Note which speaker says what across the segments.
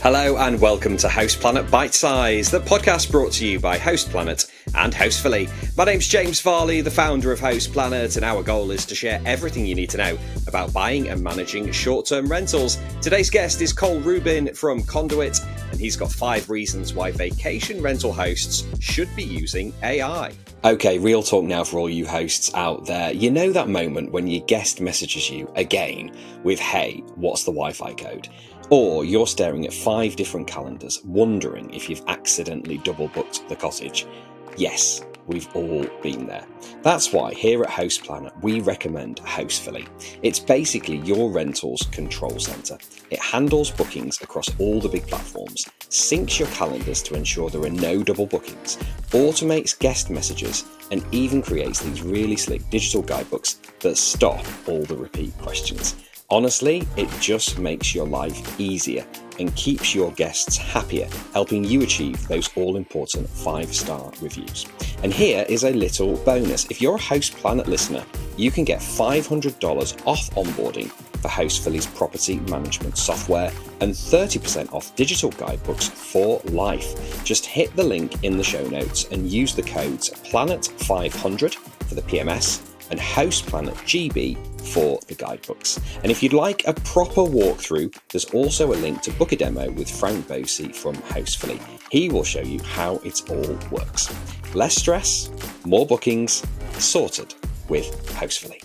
Speaker 1: Hello and welcome to Host Planet Bitesize, the podcast brought to you by Host Planet and Hostfully. My name's James Farley, the founder of Host Planet, and our goal is to share everything you need to know about buying and managing short-term rentals. Today's guest is Cole Rubin from Conduit, and he's got 5 reasons why vacation rental hosts should be using AI. Okay, real talk now for all you hosts out there. You know that moment when your guest messages you again with, "Hey, what's the Wi-Fi code?" Or you're staring at 5 different calendars, wondering if you've accidentally double booked the cottage. Yes, we've all been there. That's why here at Host Planet, we recommend Hostfully. It's basically your rentals control center. It handles bookings across all the big platforms, syncs your calendars to ensure there are no double bookings, automates guest messages, and even creates these really slick digital guidebooks that stop all the repeat questions. Honestly, it just makes your life easier and keeps your guests happier, helping you achieve those all-important 5-star reviews. And here is a little bonus. If you're a Host Planet listener, you can get $500 off onboarding for Hostfully's property management software and 30% off digital guidebooks for life. Just hit the link in the show notes and use the codes PLANET500 for the PMS and Host Planet GB for the guidebooks. And if you'd like a proper walkthrough, there's also a link to book a demo with Frank Bosey from Hostfully. He will show you how it all works. Less stress, more bookings, sorted with Hostfully.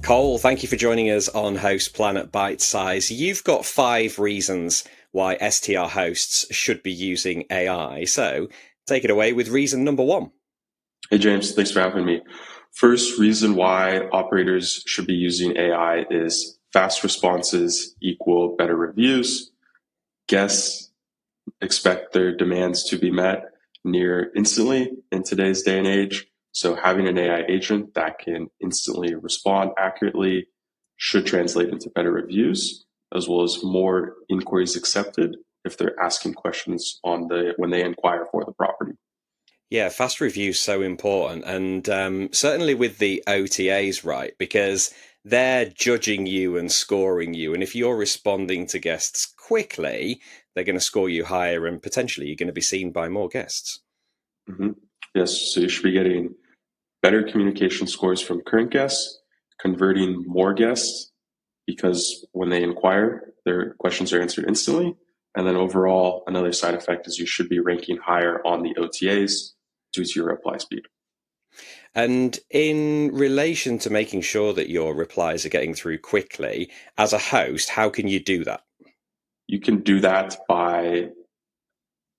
Speaker 1: Cole, thank you for joining us on Host Planet Bitesize. You've got 5 reasons why STR hosts should be using AI. So take it away with reason number 1.
Speaker 2: Hey, James, thanks for having me. First reason why operators should be using AI is fast responses equal better reviews. Guests expect their demands to be met near instantly in today's day and age. So having an AI agent that can instantly respond accurately should translate into better reviews, as well as more inquiries accepted if they're asking questions when they inquire for the property.
Speaker 1: Yeah, fast reviews so important, and certainly with the OTAs, right? Because they're judging you and scoring you, and if you're responding to guests quickly, they're going to score you higher, and potentially you're going to be seen by more guests.
Speaker 2: Mm-hmm. Yes, so you should be getting better communication scores from current guests, converting more guests because when they inquire, their questions are answered instantly. And then overall, another side effect is you should be ranking higher on the OTAs due to your reply speed.
Speaker 1: And in relation to making sure that your replies are getting through quickly, as a host, how can you do that?
Speaker 2: You can do that by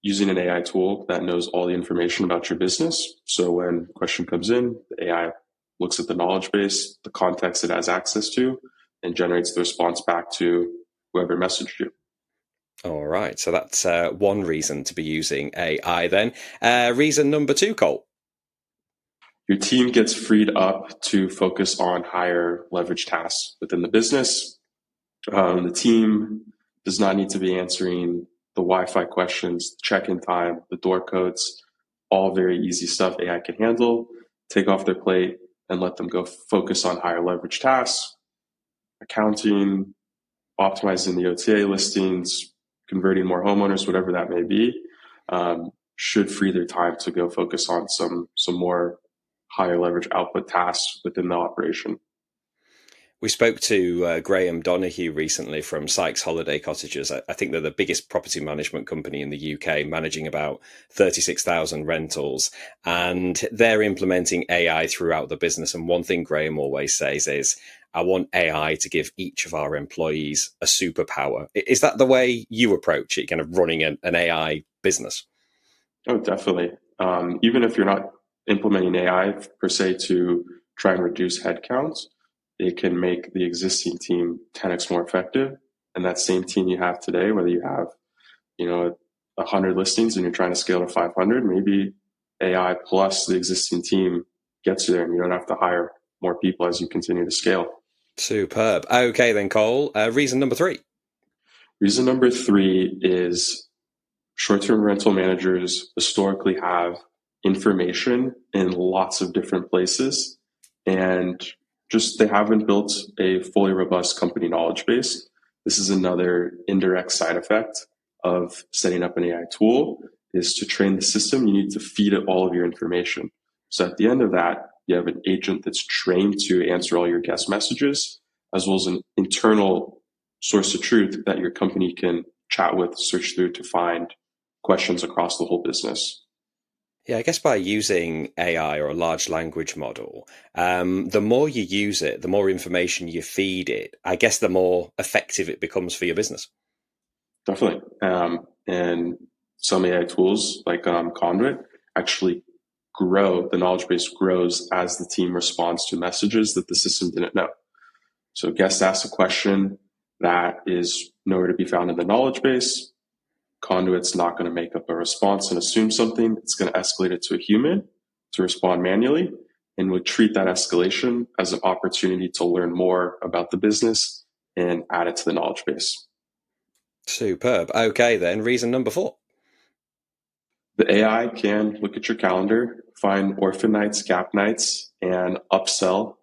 Speaker 2: using an AI tool that knows all the information about your business. So when a question comes in, the AI looks at the knowledge base, the context it has access to, and generates the response back to whoever messaged you.
Speaker 1: All right, so that's one reason to be using AI then. Reason number 2, Cole.
Speaker 2: Your team gets freed up to focus on higher leverage tasks within the business. The team does not need to be answering the Wi-Fi questions, check-in time, the door codes, all very easy stuff AI can handle, take off their plate and let them go focus on higher leverage tasks, accounting, optimizing the OTA listings, converting more homeowners, whatever that may be, should free their time to go focus on some more higher leverage output tasks within the operation.
Speaker 1: We spoke to Graham Donahue recently from Sykes Holiday Cottages. I think they're the biggest property management company in the UK, managing about 36,000 rentals. And they're implementing AI throughout the business. And one thing Graham always says is, I want AI to give each of our employees a superpower. Is that the way you approach it, kind of running an AI business?
Speaker 2: Oh, definitely. Even if you're not implementing AI per se to try and reduce headcounts, it can make the existing team 10x more effective. And that same team you have today, whether you have, 100 listings and you're trying to scale to 500, maybe AI plus the existing team gets you there and you don't have to hire more people as you continue to scale.
Speaker 1: Superb. Okay, then, Cole. Reason number 3.
Speaker 2: Reason number 3 is short-term rental managers historically have information in lots of different places, and just they haven't built a fully robust company knowledge base. This is another indirect side effect of setting up an AI tool, is to train the system, you need to feed it all of your information. So at the end of that, you have an agent that's trained to answer all your guest messages, as well as an internal source of truth that your company can chat with, search through to find questions across the whole business.
Speaker 1: Yeah, I guess by using AI or a large language model, the more you use it, the more information you feed it, I guess the more effective it becomes for your business.
Speaker 2: Definitely. And some AI tools like Conduit actually grow, the knowledge base grows as the team responds to messages that the system didn't know. So guest asks a question that is nowhere to be found in the knowledge base. Conduit's not going to make up a response and assume something. It's going to escalate it to a human to respond manually, and would treat that escalation as an opportunity to learn more about the business and add it to the knowledge base.
Speaker 1: Superb. Okay, then, reason number 4.
Speaker 2: The AI can look at your calendar, find orphan nights, gap nights, and upsell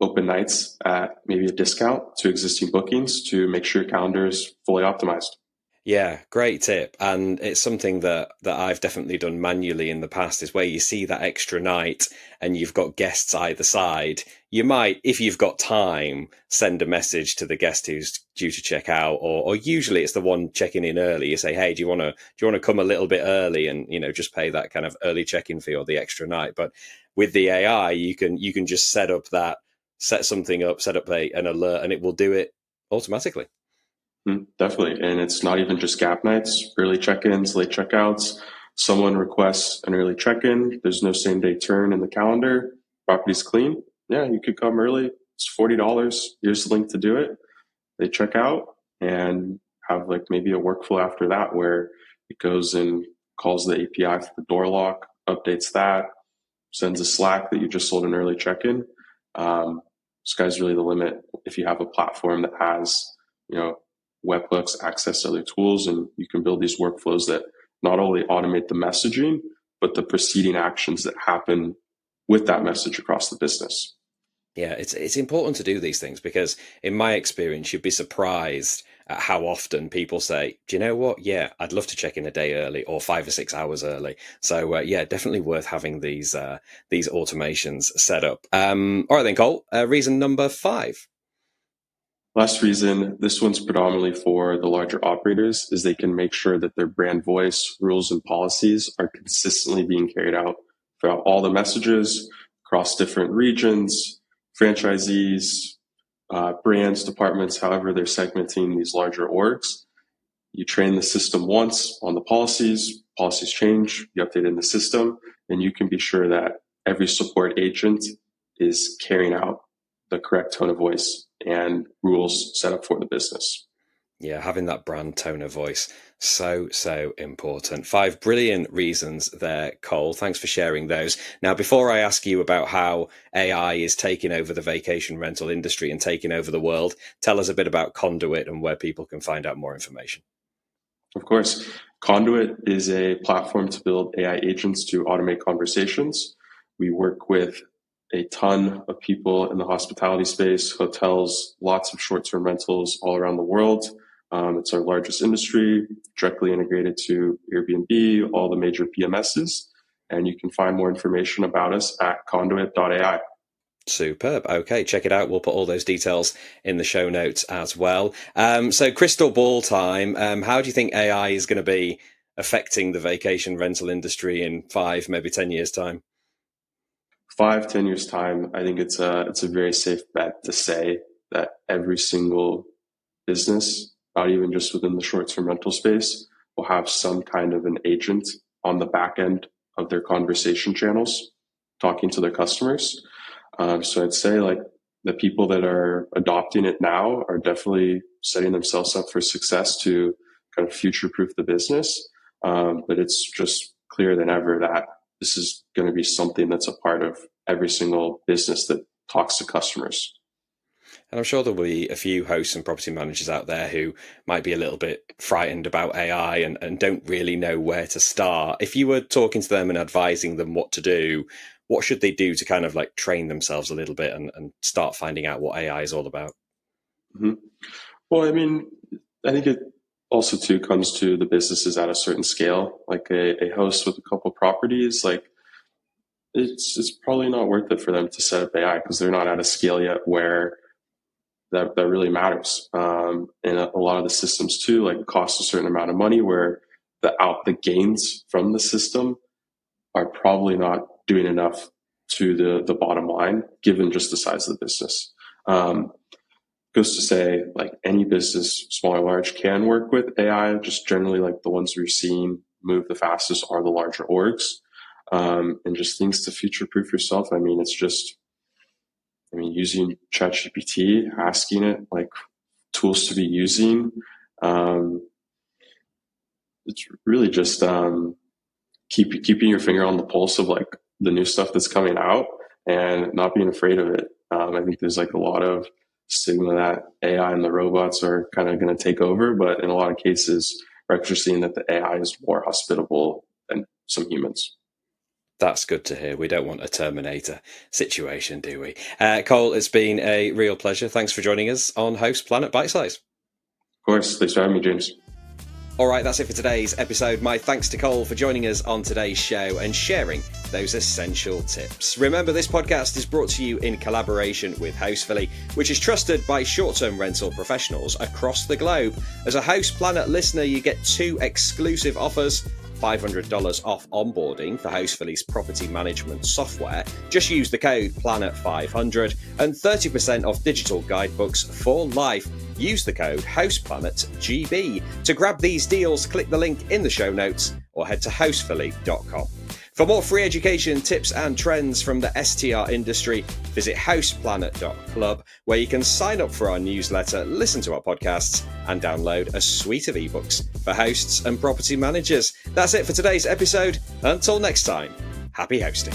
Speaker 2: open nights at maybe a discount to existing bookings to make sure your calendar is fully optimized.
Speaker 1: Yeah, great tip. And it's something that I've definitely done manually in the past, is where you see that extra night and you've got guests either side. You might, if you've got time, send a message to the guest who's due to check out, or usually it's the one checking in early. You say, hey, do you want to come a little bit early and, just pay that kind of early check-in fee or the extra night. But with the AI, you can just set something up, set up an alert, and it will do it automatically.
Speaker 2: Definitely. And it's not even just gap nights, early check-ins, late checkouts. Someone requests an early check-in. There's no same day turn in the calendar. Property's clean. Yeah, you could come early. It's $40. Here's the link to do it. They check out and have like maybe a workflow after that where it goes and calls the API for the door lock, updates that, sends a Slack that you just sold an early check-in. Sky's really the limit if you have a platform that has, webhooks, access to other tools, and you can build these workflows that not only automate the messaging, but the preceding actions that happen with that message across the business.
Speaker 1: Yeah, it's important to do these things because, in my experience, you'd be surprised at how often people say, "Do you know what? Yeah, I'd love to check in a day early or 5 or 6 hours early." So, yeah, definitely worth having these automations set up. All right, then, Cole. Reason number 5.
Speaker 2: Last reason, this one's predominantly for the larger operators, is they can make sure that their brand voice, rules, and policies are consistently being carried out throughout all the messages across different regions, franchisees, brands, departments, however they're segmenting these larger orgs. You train the system once on the policies change, you update in the system, and you can be sure that every support agent is carrying out the correct tone of voice and rules set up for the business.
Speaker 1: Yeah, having that brand tone of voice, so important. 5 brilliant reasons there, Cole. Thanks for sharing those. Now, before I ask you about how AI is taking over the vacation rental industry and taking over the world, tell us a bit about Conduit and where people can find out more information.
Speaker 2: Of course, Conduit is a platform to build AI agents to automate conversations. We work with a ton of people in the hospitality space, hotels, lots of short-term rentals all around the world. It's our largest industry, directly integrated to Airbnb, all the major PMSs, and you can find more information about us at conduit.ai.
Speaker 1: Superb. Okay, check it out. We'll put all those details in the show notes as well. So crystal ball time. How do you think AI is going to be affecting the vacation rental industry in 5, maybe 10 years' time?
Speaker 2: 5, 10 years time, I think it's a very safe bet to say that every single business, not even just within the short-term rental space, will have some kind of an agent on the back end of their conversation channels talking to their customers. So I'd say like the people that are adopting it now are definitely setting themselves up for success to kind of future-proof the business. But it's just clearer than ever that this is going to be something that's a part of every single business that talks to customers.
Speaker 1: And I'm sure there will be a few hosts and property managers out there who might be a little bit frightened about AI and don't really know where to start. If you were talking to them and advising them what to do, what should they do to kind of like train themselves a little bit and start finding out what AI is all about?
Speaker 2: Mm-hmm. Well, I mean, I think it also too comes to the businesses at a certain scale, like a host with a couple properties, like it's probably not worth it for them to set up AI because they're not at a scale yet where that really matters. And a lot of the systems too, like cost a certain amount of money where the gains from the system are probably not doing enough to the bottom line, given just the size of the business. Goes to say, like any business, small or large, can work with AI. Just generally, like the ones we're seeing move the fastest are the larger orgs, and just things to future proof yourself. I mean, using ChatGPT, asking it like tools to be using. It's really just keeping your finger on the pulse of like the new stuff that's coming out and not being afraid of it. I think there's like a lot of stigma that AI and the robots are kind of going to take over, but in a lot of cases, we're actually seeing that the AI is more hospitable than some humans.
Speaker 1: That's good to hear. We don't want a Terminator situation, do we? Cole, it's been a real pleasure. Thanks for joining us on Host Planet Bitesize.
Speaker 2: Of course. Thanks for having me, James.
Speaker 1: All right, that's it for today's episode. My thanks to Cole for joining us on today's show and sharing those essential tips. Remember, this podcast is brought to you in collaboration with Hostfully, which is trusted by short-term rental professionals across the globe. As a Host Planet listener, you get 2 exclusive offers. $500 off onboarding for Hostfully's property management software. Just use the code PLANET500 and 30% off digital guidebooks for life. Use the code HostPlanetGB. To grab these deals, click the link in the show notes or head to hostfully.com. For more free education, tips and trends from the STR industry, visit hostplanet.club, where you can sign up for our newsletter, listen to our podcasts, and download a suite of ebooks for hosts and property managers. That's it for today's episode. Until next time, happy hosting.